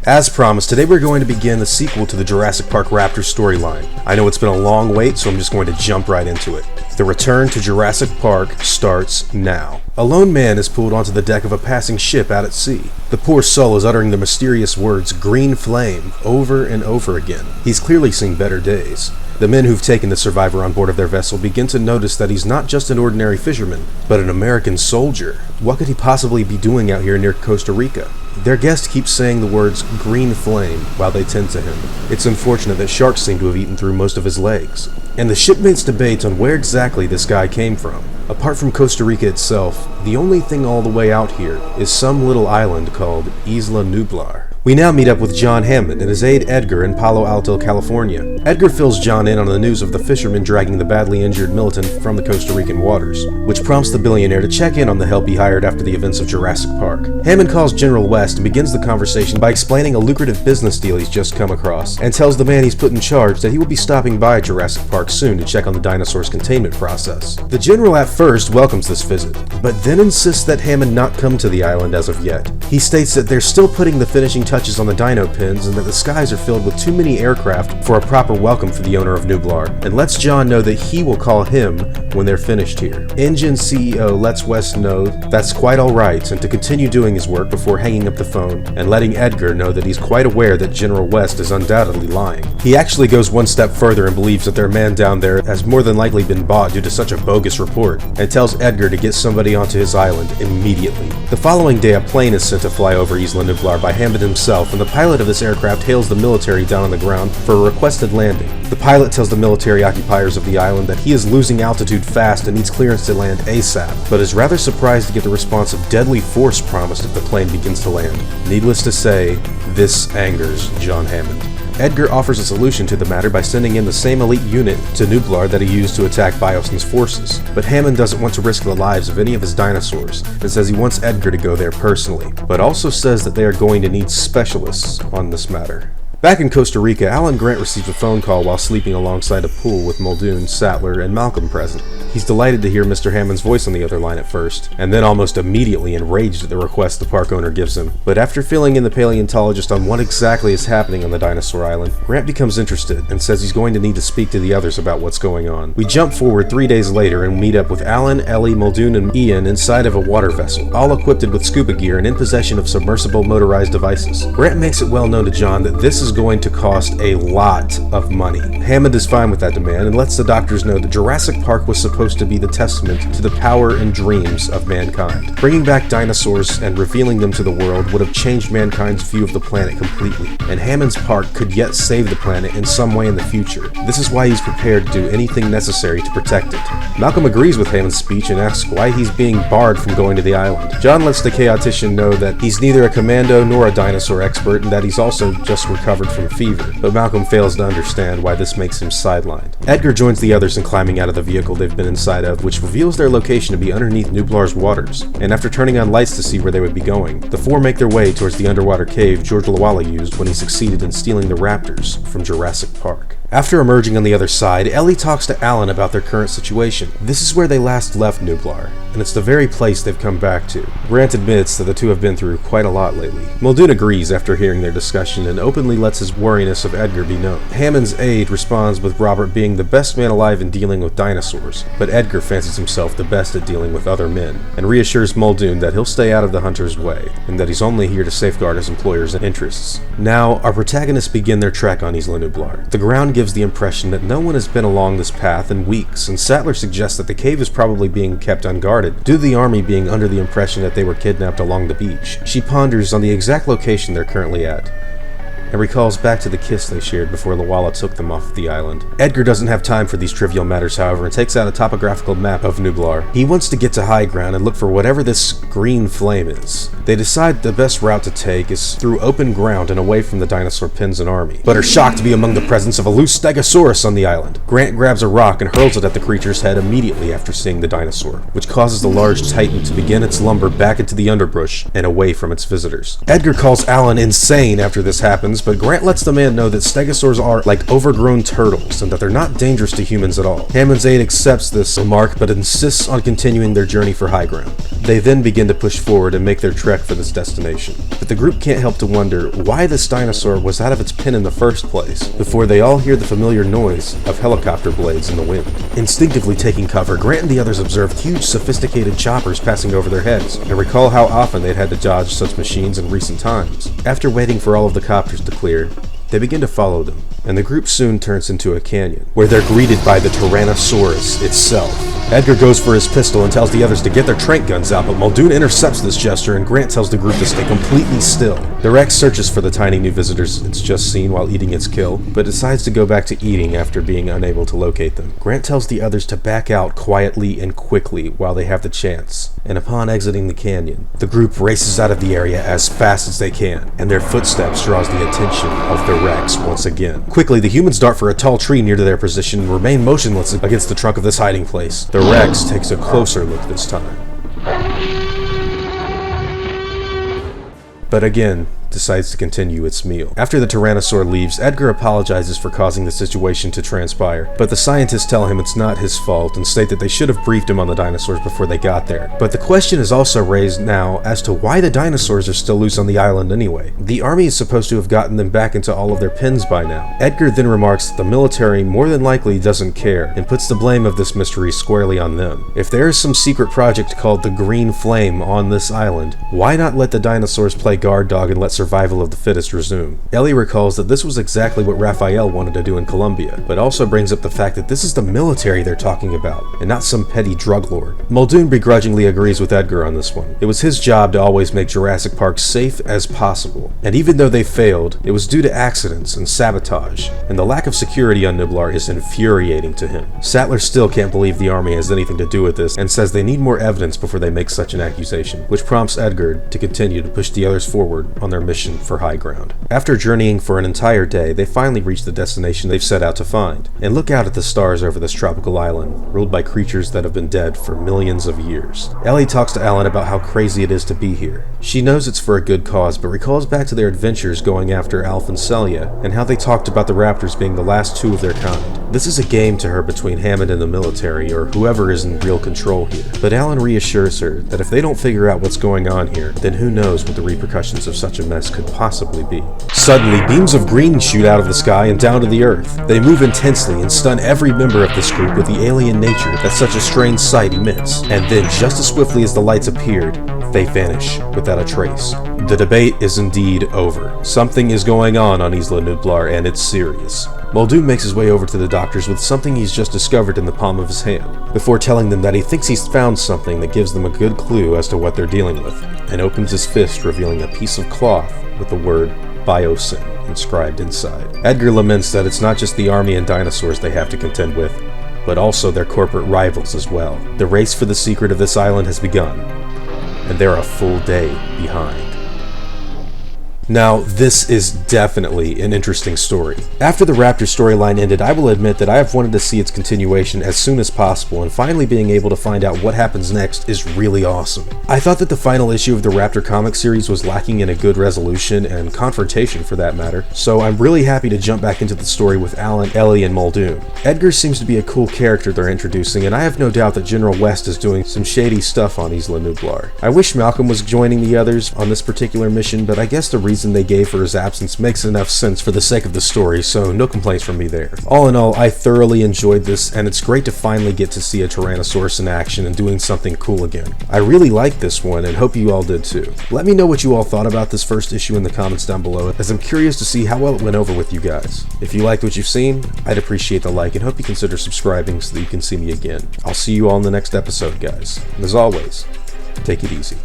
As promised, today we're going to begin the sequel to the Jurassic Park Raptor storyline. I know it's been a long wait, so I'm just going to jump right into it. The return to Jurassic Park starts now. A lone man is pulled onto the deck of a passing ship out at sea. The poor soul is uttering the mysterious words, "green flame," over and over again. He's clearly seen better days. The men who've taken the survivor on board of their vessel begin to notice that he's not just an ordinary fisherman, but an American soldier. What could he possibly be doing out here near Costa Rica? Their guest keeps saying the words "green flame" while they tend to him. It's unfortunate that sharks seem to have eaten through most of his legs. And the shipmates debate on where exactly this guy came from. Apart from Costa Rica itself, the only thing all the way out here is some little island called Isla Nublar. We now meet up with John Hammond and his aide Edgar in Palo Alto, California. Edgar fills John in on the news of the fisherman dragging the badly injured militant from the Costa Rican waters, which prompts the billionaire to check in on the help he hired after the events of Jurassic Park. Hammond calls General West and begins the conversation by explaining a lucrative business deal he's just come across, and tells the man he's put in charge that he will be stopping by Jurassic Park soon to check on the dinosaur's containment process. The general at first welcomes this visit, but then insists that Hammond not come to the island as of yet. He states that they're still putting the finishing touches on the dino pins and that the skies are filled with too many aircraft for a proper welcome for the owner of Nublar, and lets John know that he will call him when they're finished here. Engine CEO lets West know that's quite alright and to continue doing his work before hanging up the phone and letting Edgar know that he's quite aware that General West is undoubtedly lying. He actually goes one step further and believes that their man down there has more than likely been bought due to such a bogus report, and tells Edgar to get somebody onto his island immediately. The following day, a plane is sent to fly over Isla Nublar by Hammond himself, and the pilot of this aircraft hails the military down on the ground for a requested landing. The pilot tells the military occupiers of the island that he is losing altitude fast and needs clearance to land ASAP, but is rather surprised to get the response of deadly force promised if the plane begins to land. Needless to say, this angers John Hammond. Edgar offers a solution to the matter by sending in the same elite unit to Nublar that he used to attack Biosyn's forces, but Hammond doesn't want to risk the lives of any of his dinosaurs and says he wants Edgar to go there personally, but also says that they are going to need specialists on this matter. Back in Costa Rica, Alan Grant receives a phone call while sleeping alongside a pool with Muldoon, Sattler, and Malcolm present. He's delighted to hear Mr. Hammond's voice on the other line at first, and then almost immediately enraged at the request the park owner gives him. But after filling in the paleontologist on what exactly is happening on the dinosaur island, Grant becomes interested and says he's going to need to speak to the others about what's going on. We jump forward 3 days later and meet up with Alan, Ellie, Muldoon, and Ian inside of a water vessel, all equipped with scuba gear and in possession of submersible motorized devices. Grant makes it well known to John that this is going to cost a lot of money. Hammond is fine with that demand and lets the doctors know that Jurassic Park was supposed to be the testament to the power and dreams of mankind. Bringing back dinosaurs and revealing them to the world would have changed mankind's view of the planet completely, and Hammond's park could yet save the planet in some way in the future. This is why he's prepared to do anything necessary to protect it. Malcolm agrees with Hammond's speech and asks why he's being barred from going to the island. John lets the chaotician know that he's neither a commando nor a dinosaur expert and that he's also just recovered from fever, but Malcolm fails to understand why this makes him sidelined. Edgar joins the others in climbing out of the vehicle they've been inside of, which reveals their location to be underneath Nublar's waters, and after turning on lights to see where they would be going, the four make their way towards the underwater cave George Lawala used when he succeeded in stealing the raptors from Jurassic Park. After emerging on the other side, Ellie talks to Alan about their current situation. This is where they last left Nublar, and it's the very place they've come back to. Grant admits that the two have been through quite a lot lately. Muldoon agrees after hearing their discussion and openly lets his wariness of Edgar be known. Hammond's aide responds with Robert being the best man alive in dealing with dinosaurs, but Edgar fancies himself the best at dealing with other men, and reassures Muldoon that he'll stay out of the hunter's way, and that he's only here to safeguard his employer's interests. Now, our protagonists begin their trek on Isla Nublar. The ground gives the impression that no one has been along this path in weeks, and Sattler suggests that the cave is probably being kept unguarded, due to the army being under the impression that they were kidnapped along the beach. She ponders on the exact location they're currently at, and recalls back to the kiss they shared before Lawala took them off the island. Edgar doesn't have time for these trivial matters, however, and takes out a topographical map of Nublar. He wants to get to high ground and look for whatever this green flame is. They decide the best route to take is through open ground and away from the dinosaur pins and army, but are shocked to be among the presence of a loose stegosaurus on the island. Grant grabs a rock and hurls it at the creature's head immediately after seeing the dinosaur, which causes the large titan to begin its lumber back into the underbrush and away from its visitors. Edgar calls Alan insane after this happens, but Grant lets the man know that stegosaurs are like overgrown turtles and that they're not dangerous to humans at all. Hammond's aide accepts this remark but insists on continuing their journey for high ground. They then begin to push forward and make their trek for this destination. But the group can't help to wonder why this dinosaur was out of its pen in the first place, before they all hear the familiar noise of helicopter blades in the wind. Instinctively taking cover, Grant and the others observe huge sophisticated choppers passing over their heads, and recall how often they'd had to dodge such machines in recent times. After waiting for all of the copters to clear, they begin to follow them, and the group soon turns into a canyon, where they're greeted by the Tyrannosaurus itself. Edgar goes for his pistol and tells the others to get their tranq guns out, but Muldoon intercepts this gesture and Grant tells the group to stay completely still. The Rex searches for the tiny new visitors it's just seen while eating its kill, but decides to go back to eating after being unable to locate them. Grant tells the others to back out quietly and quickly while they have the chance, and upon exiting the canyon, the group races out of the area as fast as they can, and their footsteps draws the attention of the Rex once again. Quickly, the humans dart for a tall tree near to their position and remain motionless against the trunk of this hiding place. The Rex takes a closer look this time, but again decides to continue its meal. After the Tyrannosaur leaves, Edgar apologizes for causing the situation to transpire, but the scientists tell him it's not his fault and state that they should have briefed him on the dinosaurs before they got there. But the question is also raised now as to why the dinosaurs are still loose on the island anyway. The army is supposed to have gotten them back into all of their pens by now. Edgar then remarks that the military more than likely doesn't care and puts the blame of this mystery squarely on them. If there is some secret project called the Green Flame on this island, why not let the dinosaurs play guard dog and let survival of the fittest resume? Ellie recalls that this was exactly what Raphael wanted to do in Colombia, but also brings up the fact that this is the military they're talking about, and not some petty drug lord. Muldoon begrudgingly agrees with Edgar on this one. It was his job to always make Jurassic Park safe as possible, and even though they failed, it was due to accidents and sabotage, and the lack of security on Nublar is infuriating to him. Sattler still can't believe the army has anything to do with this, and says they need more evidence before they make such an accusation, which prompts Edgar to continue to push the others forward on their mission for high ground. After journeying for an entire day, they finally reach the destination they've set out to find, and look out at the stars over this tropical island, ruled by creatures that have been dead for millions of years. Ellie talks to Alan about how crazy it is to be here. She knows it's for a good cause, but recalls back to their adventures going after Alf and Celia, and how they talked about the raptors being the last two of their kind. This is a game to her between Hammond and the military, or whoever is in real control here. But Alan reassures her that if they don't figure out what's going on here, then who knows what the repercussions of such a mess could possibly be. Suddenly, beams of green shoot out of the sky and down to the earth. They move intensely and stun every member of this group with the alien nature that such a strange sight emits. And then, just as swiftly as the lights appeared, they vanish without a trace. The debate is indeed over. Something is going on Isla Nublar, and it's serious. Muldoon makes his way over to the doctors with something he's just discovered in the palm of his hand, before telling them that he thinks he's found something that gives them a good clue as to what they're dealing with, and opens his fist, revealing a piece of cloth with the word Biosyn inscribed inside. Edgar laments that it's not just the army and dinosaurs they have to contend with, but also their corporate rivals as well. The race for the secret of this island has begun, and they're a full day behind. Now, this is definitely an interesting story. After the Raptor storyline ended, I will admit that I have wanted to see its continuation as soon as possible, and finally being able to find out what happens next is really awesome. I thought that the final issue of the Raptor comic series was lacking in a good resolution and confrontation for that matter, so I'm really happy to jump back into the story with Alan, Ellie, and Muldoon. Edgar seems to be a cool character they're introducing, and I have no doubt that General West is doing some shady stuff on Isla Nublar. I wish Malcolm was joining the others on this particular mission, but I guess the reason they gave for his absence makes enough sense for the sake of the story, so no complaints from me there. All in all, I thoroughly enjoyed this, and it's great to finally get to see a Tyrannosaurus in action and doing something cool again. I really liked this one, and hope you all did too. Let me know what you all thought about this first issue in the comments down below, as I'm curious to see how well it went over with you guys. If you liked what you've seen, I'd appreciate the like, and hope you consider subscribing so that you can see me again. I'll see you all in the next episode, guys. And as always, take it easy.